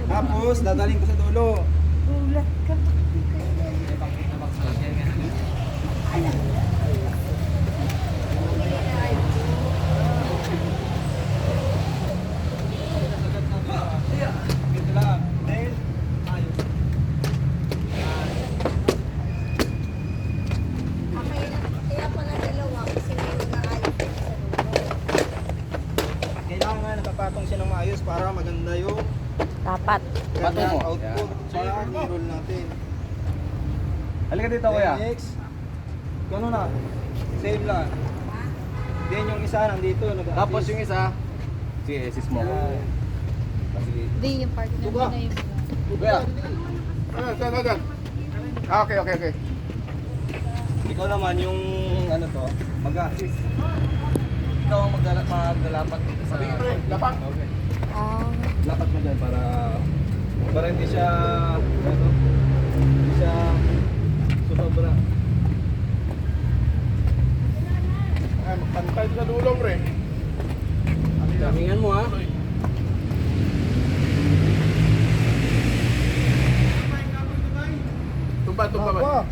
Tapos, dadaling ko sa dulo. Ulat ka. Dito lang. Then, ayos. Kaya pala dalawa kasi may nag-aayos sa dulo. Kailangan nakapatong siya ng maayos para maganda yung Dapat. ganda mo. output. Para i-roll natin. Halika dito, kuya. Next. Gano'n na. Save lang. Then yung isa nandito. Tapos yung isa, sige, assist mo. Kasi, Hindi, yung partner Tuga. na yung... kuya, Okay. Ikaw naman yung ano to, mag-assist. ikaw ang maglalapat dito sa... Lapak. Okay. Ah, Lapat mo dyan para hindi siya ano, hindi siya sumobra. Ay, magpantay sa dulong, pre. Gamingan mo ha. Tumba ba?